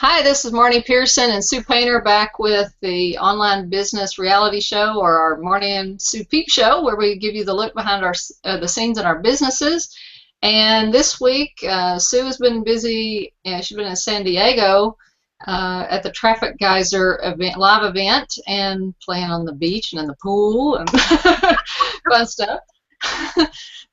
Hi, this is Marnie Pehrson and Sue Painter back with the online business reality show, or our Marnie and Sue Peep show, where we give you the look behind the scenes in our businesses. And this week, Sue has been busy. She's been in San Diego at the Traffic Geiser event, live event, and playing on the beach and in the pool and fun stuff.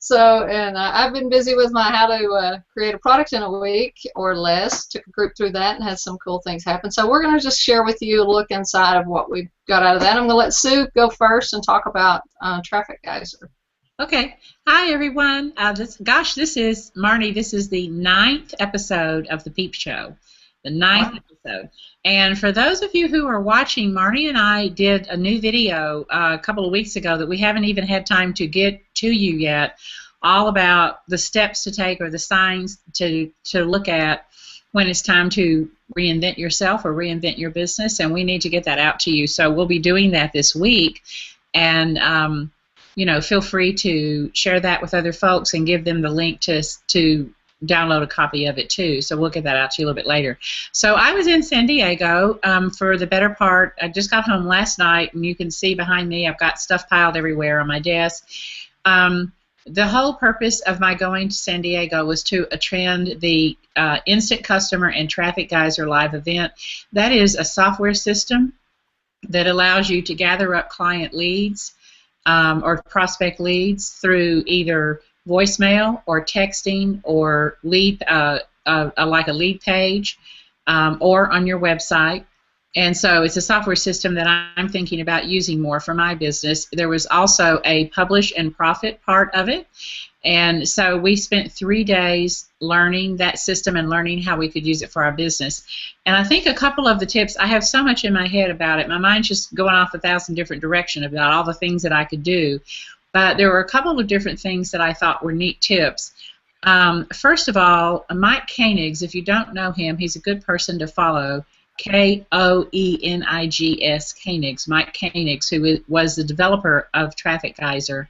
I've been busy with my how to create a product in a week or less. Took a group through that and had some cool things happen. So we're going to just share with you a look inside of what we've got out of that. I'm going to let Sue go first and talk about Traffic Geyser. Okay. Hi, everyone. This is Marnie. This is the 9th episode of the Peep Show. The 9th episode. And for those of you who are watching, Marnie and I did a new video a couple of weeks ago that we haven't even had time to get to you yet, all about the steps to take or the signs to look at when it's time to reinvent yourself or reinvent your business, and we need to get that out to you. So we'll be doing that this week, and feel free to share that with other folks and give them the link to download a copy of it too. So we'll get that out to you a little bit later. So I was in San Diego for the better part. I just got home last night, and you can see behind me I've got stuff piled everywhere on my desk. The whole purpose of my going to San Diego was to attend the Instant Customer and Traffic Geyser live event. That is a software system that allows you to gather up client leads or prospect leads through either voicemail or texting or lead like a lead page or on your website. And so it's a software system that I'm thinking about using more for my business. There was also a publish and profit part of it. And so we spent 3 days learning that system and learning how we could use it for our business. And I think a couple of the tips, I have so much in my head about it. My mind's just going off 1,000 different directions about all the things that I could do. But there were a couple of different things that I thought were neat tips. First of all, Mike Koenigs, if you don't know him, he's a good person to follow. Koenigs, Koenigs, Mike Koenigs, who was the developer of Traffic Geyser.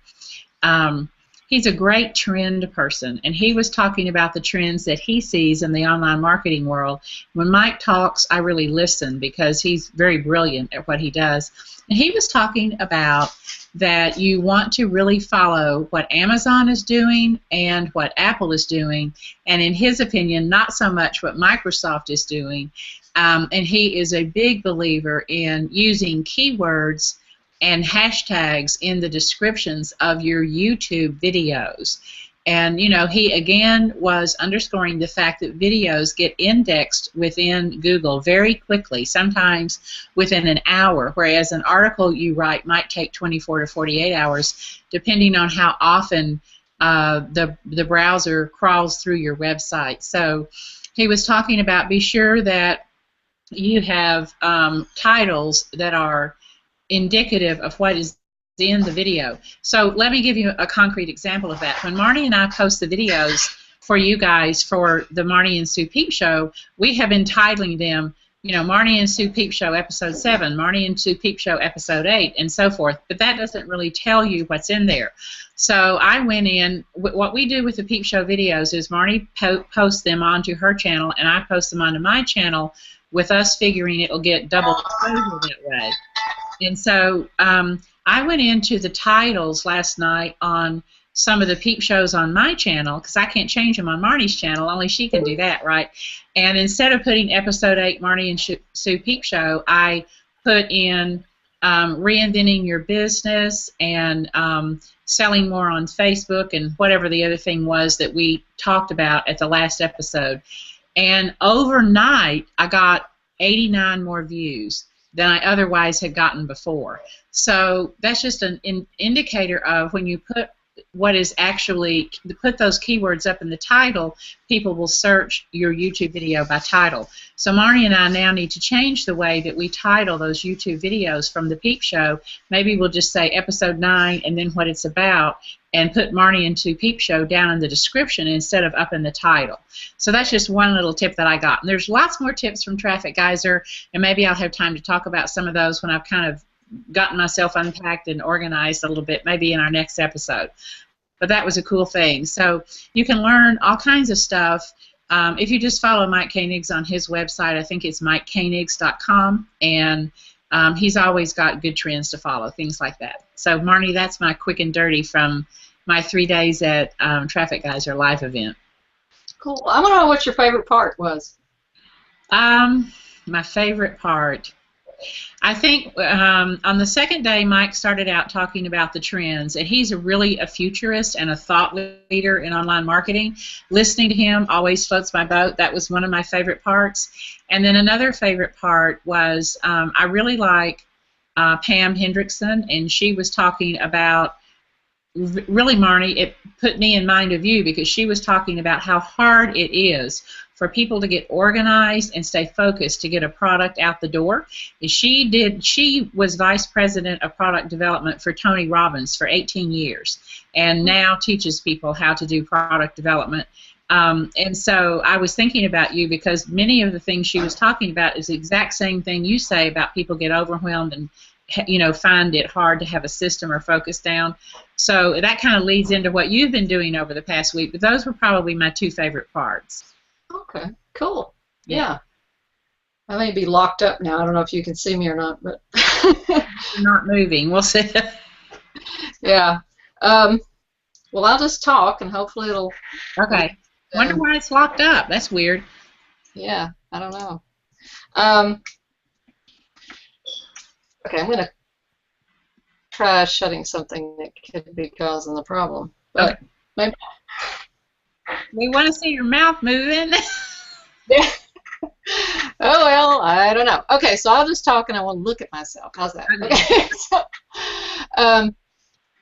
He's a great trend person, and he was talking about the trends that he sees in the online marketing world. When Mike talks, I really listen because he's very brilliant at what he does. And he was talking about that you want to really follow what Amazon is doing and what Apple is doing, and in his opinion, not so much what Microsoft is doing. And he is a big believer in using keywords and hashtags in the descriptions of your YouTube videos. And, he again was underscoring the fact that videos get indexed within Google very quickly, sometimes within an hour, whereas an article you write might take 24 to 48 hours, depending on how often the browser crawls through your website. So he was talking about be sure that you have titles that are indicative of what is in the video. So let me give you a concrete example of that. When Marnie and I post the videos for you guys for the Marnie and Sue Peep Show, we have been titling them, Marnie and Sue Peep Show Episode 7, Marnie and Sue Peep Show Episode 8, and so forth. But that doesn't really tell you what's in there. So I went in. What we do with the Peep Show videos is Marnie posts them onto her channel, and I post them onto my channel, with us figuring it will get double exposure that way. And so I went into the titles last night on some of the Peep shows on my channel, because I can't change them on Marnie's channel, only she can do that, right? And instead of putting Episode 8 Marnie and Sue Peep Show, I put in reinventing your business and selling more on Facebook and whatever the other thing was that we talked about at the last episode. And overnight, I got 89 more views than I otherwise had gotten before. So that's just an indicator of when you put those keywords up in the title, people will search your YouTube video by title. So Marnie and I now need to change the way that we title those YouTube videos from the Peep Show. Maybe we'll just say Episode 9 and then what it's about, and put Marnie and Sue Peep Show down in the description instead of up in the title. So that's just one little tip that I got. And there's lots more tips from Traffic Geyser, and maybe I'll have time to talk about some of those when I've kind of gotten myself unpacked and organized a little bit, maybe in our next episode. But that was a cool thing. So you can learn all kinds of stuff If you just follow Mike Koenigs on his website, I think it's MikeKoenigs.com, and he's always got good trends to follow, things like that. So, Marnie, that's my quick and dirty from my 3 days at Traffic Geyser live event. Cool. I want to know what your favorite part was. My favorite part, I think on the second day, Mike started out talking about the trends, and he's really a futurist and a thought leader in online marketing. Listening to him always floats my boat. That was one of my favorite parts. And then another favorite part was I really like Pam Hendrickson, and she was talking about, really, Marnie, it put me in mind of you because she was talking about how hard it is for people to get organized and stay focused to get a product out the door. She was vice president of product development for Tony Robbins for 18 years and now teaches people how to do product development. And so I was thinking about you because many of the things she was talking about is the exact same thing you say about people get overwhelmed and find it hard to have a system or focus down. So that kind of leads into what you've been doing over the past week, but those were probably my two favorite parts. Okay, cool. Yeah. I may be locked up now. I don't know if you can see me or not, but You're not moving. We'll see. Yeah. Well, I'll just talk, and hopefully it'll. Okay. Wonder why it's locked up. That's weird. Yeah, I don't know. Okay, I'm gonna try shutting something that could be causing the problem. But Okay. maybe. We want to see your mouth moving. Yeah. Oh, well, I don't know. Okay, so I'll just talk and I want to look at myself. How's that? Okay. So,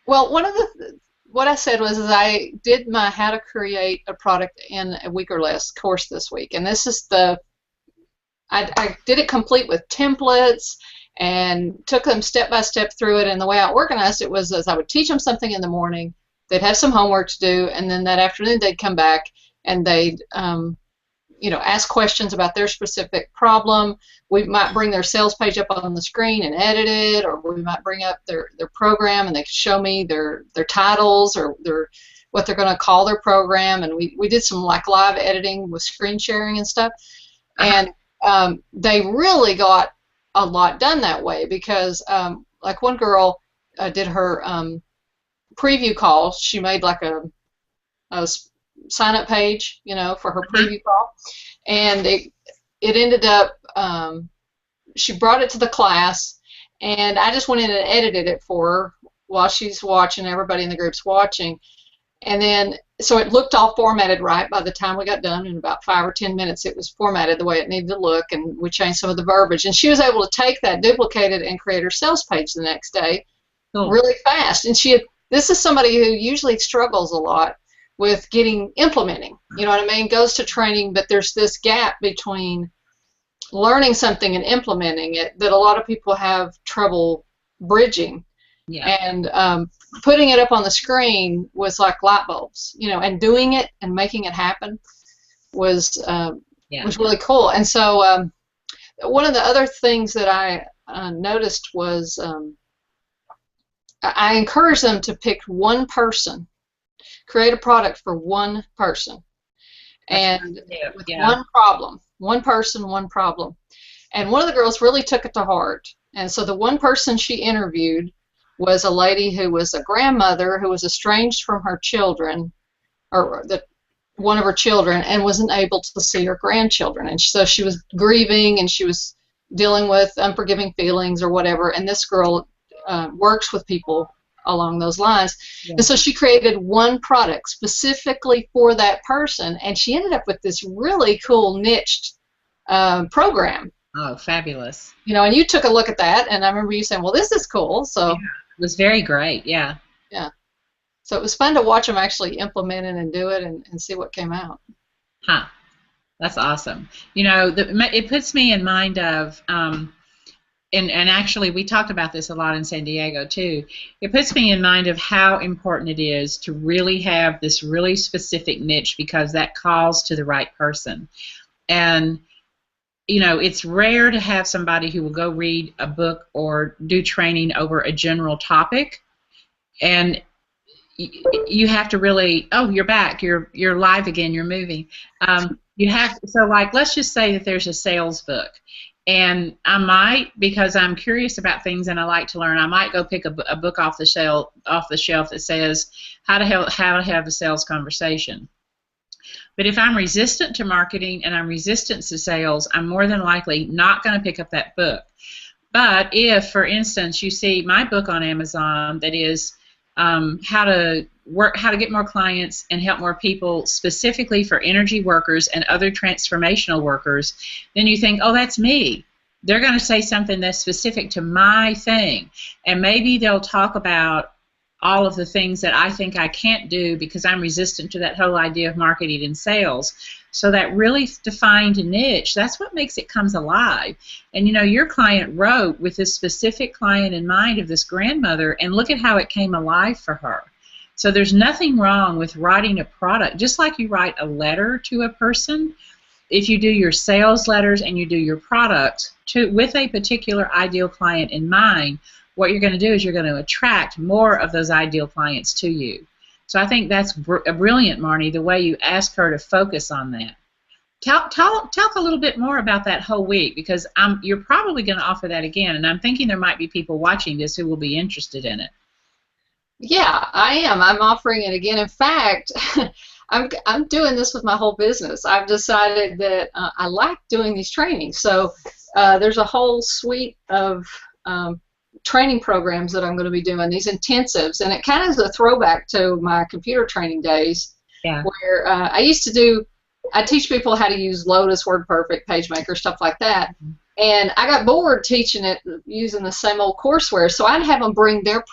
well, what I said was I did my How to Create a Product in a Week or Less course this week. And this is I did it complete with templates and took them step by step through it. And the way I organized it was as I would teach them something in the morning, they'd have some homework to do, and then that afternoon they'd come back and they'd ask questions about their specific problem. We might bring their sales page up on the screen and edit it, or we might bring up their program and they could show me their titles or what they're going to call their program. And we did some like live editing with screen sharing and stuff. And they really got a lot done that way because like one girl did her preview call. She made like a sign-up page, for her preview call, and it ended up she brought it to the class, and I just went in and edited it for her while she's watching. Everybody in the group's watching, and then so it looked all formatted right by the time we got done. In about 5 or 10 minutes, it was formatted the way it needed to look, and we changed some of the verbiage, and she was able to take that, duplicate it, and create her sales page the next day. Cool. Really fast. And this is somebody who usually struggles a lot with implementing, you know what I mean, goes to training, but there's this gap between learning something and implementing it that a lot of people have trouble bridging. Yeah. And putting it up on the screen was like light bulbs, and doing it and making it happen was really cool. And so one of the other things that I noticed was I encourage them to pick one person, create a product for one person, and with one person, one problem. And one of the girls really took it to heart. And so the one person she interviewed was a lady who was a grandmother who was estranged from her children, or one of her children, and wasn't able to see her grandchildren. And so she was grieving and she was dealing with unforgiving feelings or whatever. And this girl works with people along those lines. Yeah. And so she created one product specifically for that person, and she ended up with this really cool niched program. Oh, fabulous. And you took a look at that, and I remember you saying, well, this is cool. So yeah, it was very great, yeah. Yeah. So it was fun to watch them actually implement it and do it and see what came out. Huh. That's awesome. It puts me in mind of and actually we talked about this a lot in San Diego too. It puts me in mind of how important it is to really have this really specific niche, because that calls to the right person. And it's rare to have somebody who will go read a book or do training over a general topic. And you have to really, oh, you're back, you're live again, you're moving. You have, so like, let's just say that there's a sales book, and I might, because I'm curious about things and I like to learn, I might go pick a book off the shelf that says how to have a sales conversation. But if I'm resistant to marketing and I'm resistant to sales, I'm more than likely not going to pick up that book. But if, for instance, you see my book on Amazon that is how to get more clients and help more people, specifically for energy workers and other transformational workers, then you think, oh, that's me. They're going to say something that's specific to my thing, and maybe they'll talk about all of the things that I think I can't do because I'm resistant to that whole idea of marketing and sales. So that really defined niche, that's what makes it comes alive. And you know, your client wrote with this specific client in mind of this grandmother, and look at how it came alive for her. So there's nothing wrong with writing a product, just like you write a letter to a person. If you do your sales letters and you do your product with a particular ideal client in mind, what you're going to do is you're going to attract more of those ideal clients to you. So I think that's brilliant, Marnie, the way you ask her to focus on that. Talk a little bit more about that whole week, because you're probably going to offer that again, and I'm thinking there might be people watching this who will be interested in it. Yeah, I am. I'm offering it again. In fact, I'm doing this with my whole business. I've decided that I like doing these trainings. So there's a whole suite of training programs that I'm going to be doing, these intensives, and it kind of is a throwback to my computer training days, where I teach people how to use Lotus, WordPerfect, PageMaker, stuff like that, and I got bored teaching it using the same old courseware, so I'd have them bring their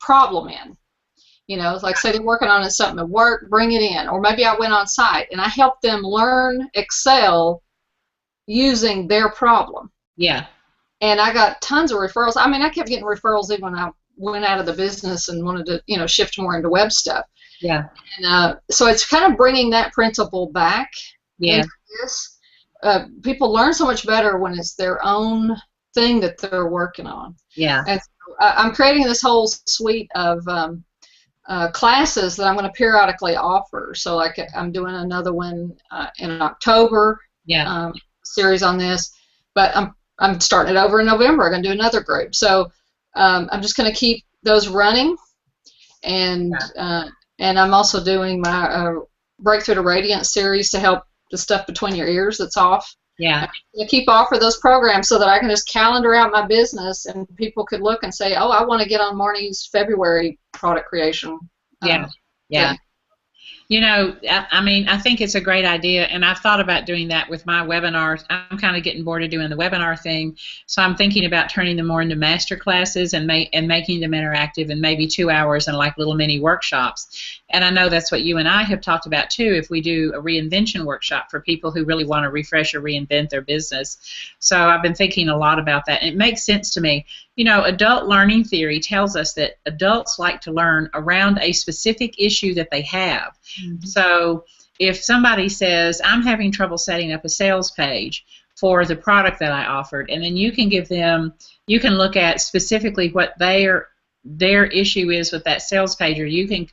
problem in. You know, like say they're working on something at work, bring it in, or maybe I went on site and I helped them learn Excel using their problem. Yeah. And I got tons of referrals. I mean, I kept getting referrals even when I went out of the business and wanted to, you know, shift more into web stuff. Yeah. And so it's kind of bringing that principle back into this. People learn so much better when it's their own thing that they're working on. Yeah. And so, I'm creating this whole suite of classes that I'm going to periodically offer. So, like, I'm doing another one in October. Yeah. Series on this, but I'm starting it over in November. I'm going to do another group. So I'm just going to keep those running, and I'm also doing my Breakthrough to Radiance series to help the stuff between your ears that's off. Yeah. I keep offering those programs so that I can just calendar out my business, and people could look and say, oh, I want to get on Marnie's February product creation. Yeah. You know, I mean, I think it's a great idea, and I've thought about doing that with my webinars. I'm kind of getting bored of doing the webinar thing, so I'm thinking about turning them more into master classes and making them interactive, and maybe 2 hours and like little mini workshops. And I know that's what you and I have talked about too, if we do a reinvention workshop for people who really want to refresh or reinvent their business. So I've been thinking a lot about that, and it makes sense to me. You know, adult learning theory tells us that adults like to learn around a specific issue that they have. Mm-hmm. So if somebody says, I'm having trouble setting up a sales page for the product that I offered, and then you can give them, you can look at specifically what their issue is with that sales page, or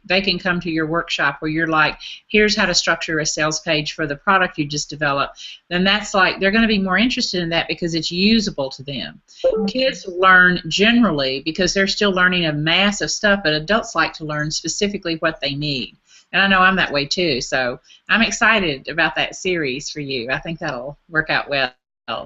they can come to your workshop where you're like, here's how to structure a sales page for the product you just developed. Then that's like, they're going to be more interested in that because it's usable to them. Kids learn generally because they're still learning a mass of stuff, but adults like to learn specifically what they need. And I know I'm that way too, so I'm excited about that series for you. I think that'll work out well. Yeah,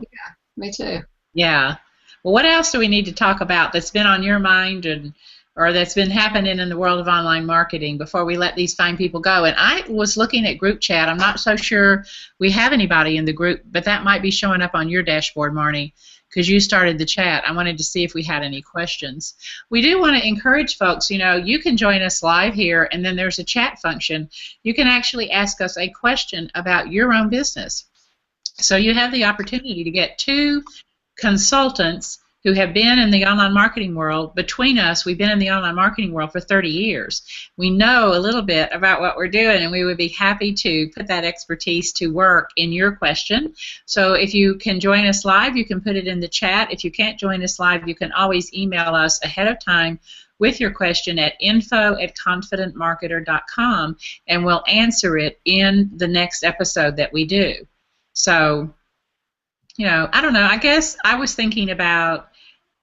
me too. Yeah. Well, what else do we need to talk about that's been on your mind or that's been happening in the world of online marketing before we let these fine people go? And I was looking at group chat. I'm not so sure we have anybody in the group, but that might be showing up on your dashboard, Marnie, because you started the chat. I wanted to see if we had any questions. We do want to encourage folks, you know, you can join us live here, and then there's a chat function. You can actually ask us a question about your own business. So you have the opportunity to get 2 consultants who have been in the online marketing world. Between us, we've been in the online marketing world for 30 years. We know a little bit about what we're doing, and we would be happy to put that expertise to work in your question. So if you can join us live, you can put it in the chat. If you can't join us live, you can always email us ahead of time with your question at info@confidentmarketer.com, and we'll answer it in the next episode that we do. So, I don't know. I guess I was thinking about,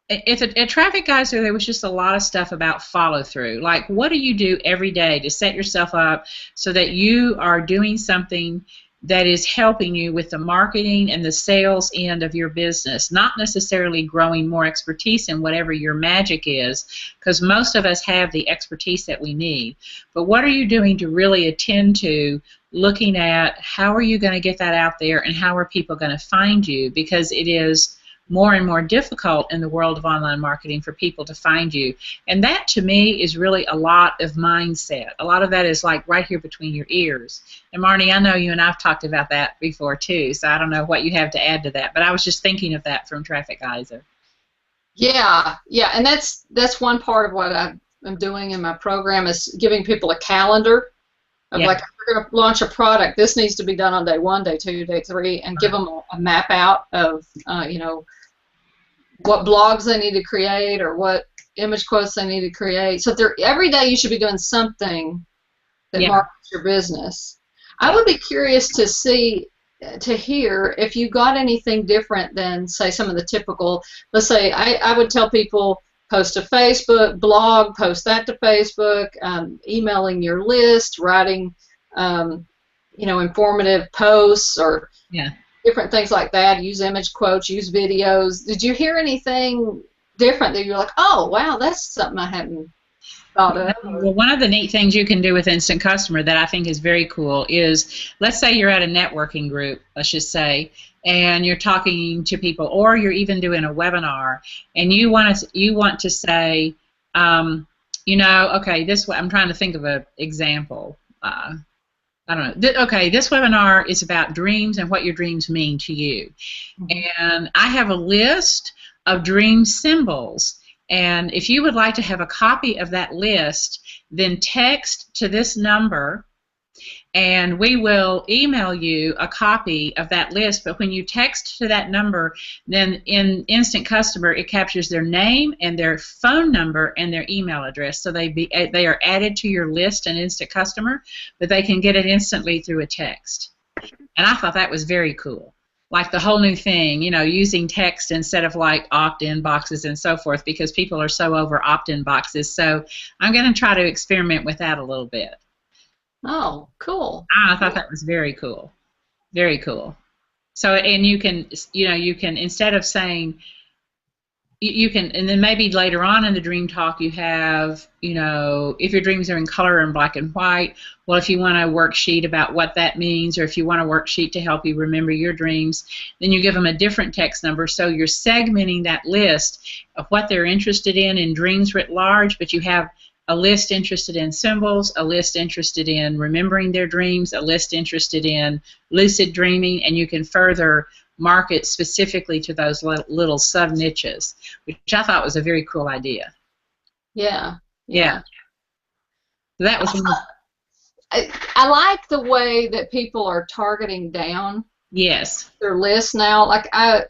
at Traffic Geyser, there was just a lot of stuff about follow through. Like, what do you do every day to set yourself up so that you are doing something that is helping you with the marketing and the sales end of your business, not necessarily growing more expertise in whatever your magic is, because most of us have the expertise that we need. But what are you doing to really attend to looking at how are you going to get that out there, and how are people going to find you, because it is more and more difficult in the world of online marketing for people to find you. And that, to me, is really a lot of mindset. A lot of that is like right here between your ears. And Marnie, I know you and I've talked about that before too, so I don't know what you have to add to that, but I was just thinking of that from Traffic Geyser. Yeah, and that's one part of what I'm doing in my program, is giving people a calendar of like, if we're going to launch a product, this needs to be done on day 1, day 2, day 3, and give them a map out of what blogs they need to create or what image quotes they need to create. So every day you should be doing something that markets your business. I would be curious to hear if you got anything different than, say, some of the typical, let's say, I would tell people, post to Facebook, blog, post that to Facebook, emailing your list, writing, informative posts, or different things like that. Use image quotes, use videos. Did you hear anything different that you're like, oh, wow, that's something I hadn't thought of? Well, one of the neat things you can do with Instant Customer that I think is very cool is, let's say you're at a networking group, let's just say, and you're talking to people, or you're even doing a webinar, and you want to say, okay, this way, I'm trying to think of an example. I don't know. Okay, this webinar is about dreams and what your dreams mean to you. And I have a list of dream symbols. And if you would like to have a copy of that list, then text to this number, and we will email you a copy of that list. But when you text to that number, then in Instant Customer, it captures their name and their phone number and their email address. So they are added to your list in Instant Customer, but they can get it instantly through a text. And I thought that was very cool. Like the whole new thing, using text instead of like opt-in boxes and so forth, because people are so over opt-in boxes. So I'm going to try to experiment with that a little bit. Oh, cool. I thought that was very cool. Very cool. So, and you can, instead of saying, you can, and then maybe later on in the dream talk you have, if your dreams are in color and black and white, well, if you want a worksheet about what that means, or if you want a worksheet to help you remember your dreams, then you give them a different text number. So you're segmenting that list of what they're interested in dreams writ large, but you have a list interested in symbols, a list interested in remembering their dreams, a list interested in lucid dreaming, and you can further market specifically to those little sub-niches, which I thought was a very cool idea. Yeah. So that was one. I like the way that people are targeting down their list now. Like I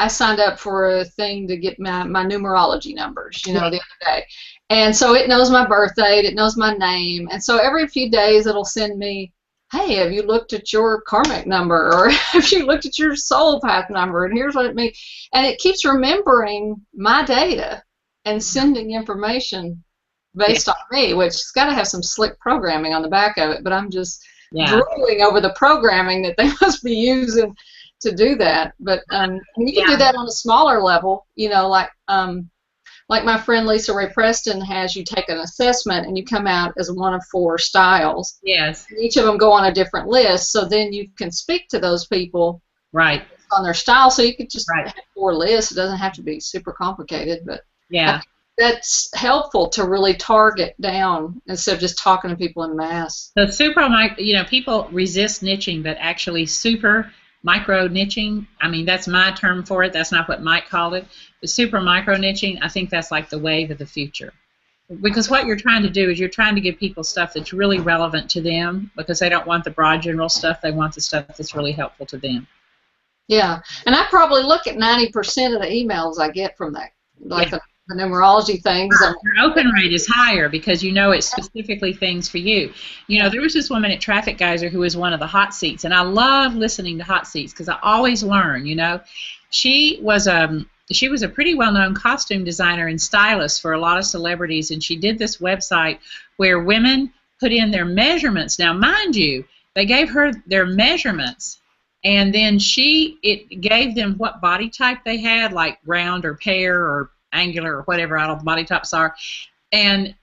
signed up for a thing to get my numerology numbers, the other day. And so it knows my birth date, it knows my name, and so every few days it'll send me, hey, have you looked at your karmic number, or have you looked at your soul path number, and here's what it means. And it keeps remembering my data and sending information based on me, which has got to have some slick programming on the back of it, but I'm just drooling over the programming that they must be using to do that. But you can do that on a smaller level, like my friend Lisa Ray Preston has. You take an assessment and you come out as one of 4 styles. Yes. And each of them go on a different list, so then you can speak to those people on their style. So you could just have 4 lists. It doesn't have to be super complicated, but that's helpful to really target down instead of just talking to people in mass. So people resist niching, but actually super micro niching, that's my term for it. That's not what Mike called it. The super micro niching, I think that's like the wave of the future. Because what you're trying to do is you're trying to give people stuff that's really relevant to them, because they don't want the broad general stuff. They want the stuff that's really helpful to them. Yeah. And I probably look at 90% of the emails I get from that, like the the numerology things. Your open rate is higher because you know it's specifically things for you. You know, there was this woman at Traffic Geiser who was one of the hot seats, and I love listening to hot seats because I always learn. You know, she was a pretty well-known costume designer and stylist for a lot of celebrities, and she did this website where women put in their measurements. Now, mind you, they gave her their measurements, and then it gave them what body type they had, like round or pear or angular or whatever, I don't know what the body types are. And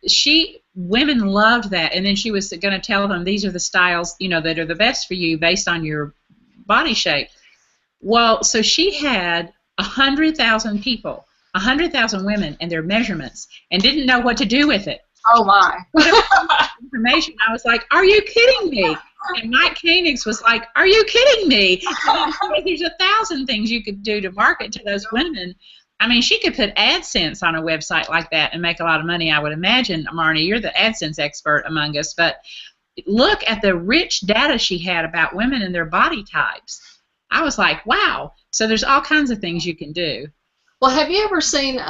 women loved that. And then she was going to tell them these are the styles, you know, that are the best for you based on your body shape. Well, so she had 100,000 people, 100,000 women and their measurements, and didn't know what to do with it. Oh my! Information. I was like, "Are you kidding me?" And Mike Koenigs was like, "Are you kidding me?" There's 1,000 things you could do to market to those women. I mean, she could put AdSense on a website like that and make a lot of money, I would imagine. Marnie, you're the AdSense expert among us, but look at the rich data she had about women and their body types. I was like, wow. So there's all kinds of things you can do. Well, have you ever seen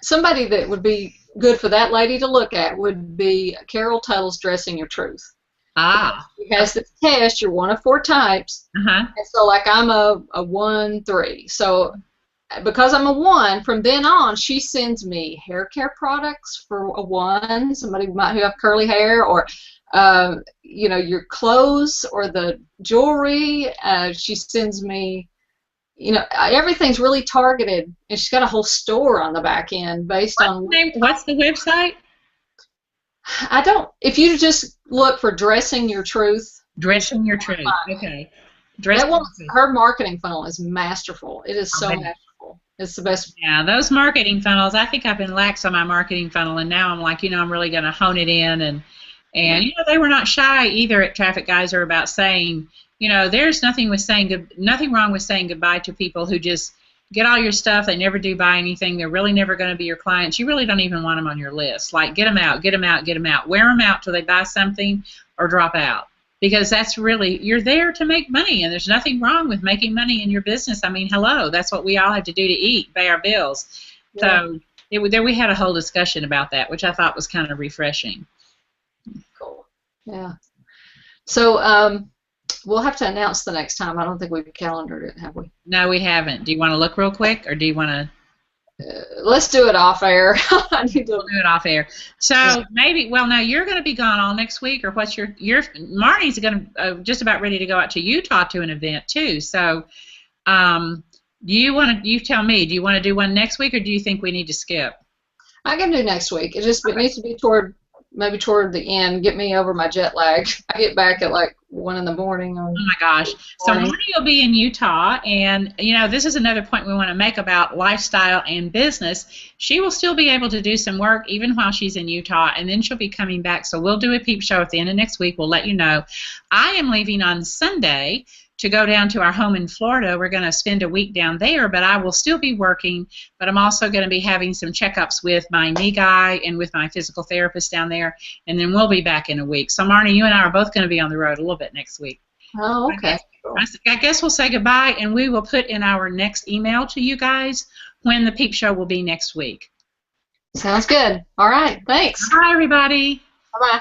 somebody that would be good for that lady to look at would be Carol Tuttle's Dressing Your Truth. Ah. She has this test, you're one of 4 types. Uh-huh. And so, like, I'm a 1-3. So because I'm a 1, from then on, she sends me hair care products for a 1, somebody might who have curly hair, or you know, your clothes or the jewelry. She sends me, you know, everything's really targeted, and she's got a whole store on the back end based on. What's the website? I don't. If you just look for Dressing Your Truth. Dressing Your Truth. Okay. That one, her marketing funnel is masterful. It is so masterful. It's the best. Yeah, those marketing funnels. I think I've been lax on my marketing funnel, and now I'm like, you know, I'm really going to hone it in, and you know, they were not shy either at Traffic Geyser about saying, you know, there's nothing wrong with saying goodbye to people who just get all your stuff. They never do buy anything. They're really never going to be your clients. You really don't even want them on your list. Like, get them out, get them out, get them out. Wear them out till they buy something or drop out. Because that's really, you're there to make money, and there's nothing wrong with making money in your business. I mean, hello, that's what we all have to do to eat, pay our bills. Yeah. So there we had a whole discussion about that, which I thought was kind of refreshing. Cool. Yeah. So we'll have to announce the next time. I don't think we've calendared it, have we? No, we haven't. Do you want to look real quick, or do you want to? Let's do it off air. I need to do it off air. So yeah. Maybe. Well, now you're going to be gone all next week, or what's your Marnie's going to just about ready to go out to Utah to an event too. So, do you want to? You tell me. Do you want to do one next week, or do you think we need to skip? I can do next week. It needs to be maybe toward the end. Get me over my jet lag. I get back at like 1 in the morning. Oh my gosh! So Marnie will be in Utah, and you know, this is another point we want to make about lifestyle and business. She will still be able to do some work even while she's in Utah, and then she'll be coming back. So we'll do a peep show at the end of next week. We'll let you know. I am leaving on Sunday to go down to our home in Florida. We're going to spend a week down there, but I will still be working, but I'm also going to be having some checkups with my knee guy and with my physical therapist down there, and then we'll be back in a week. So, Marnie, you and I are both going to be on the road a little bit next week. Oh, okay. I guess we'll say goodbye, and we will put in our next email to you guys when the peep show will be next week. Sounds good. All right. Thanks. Bye, everybody. Bye-bye.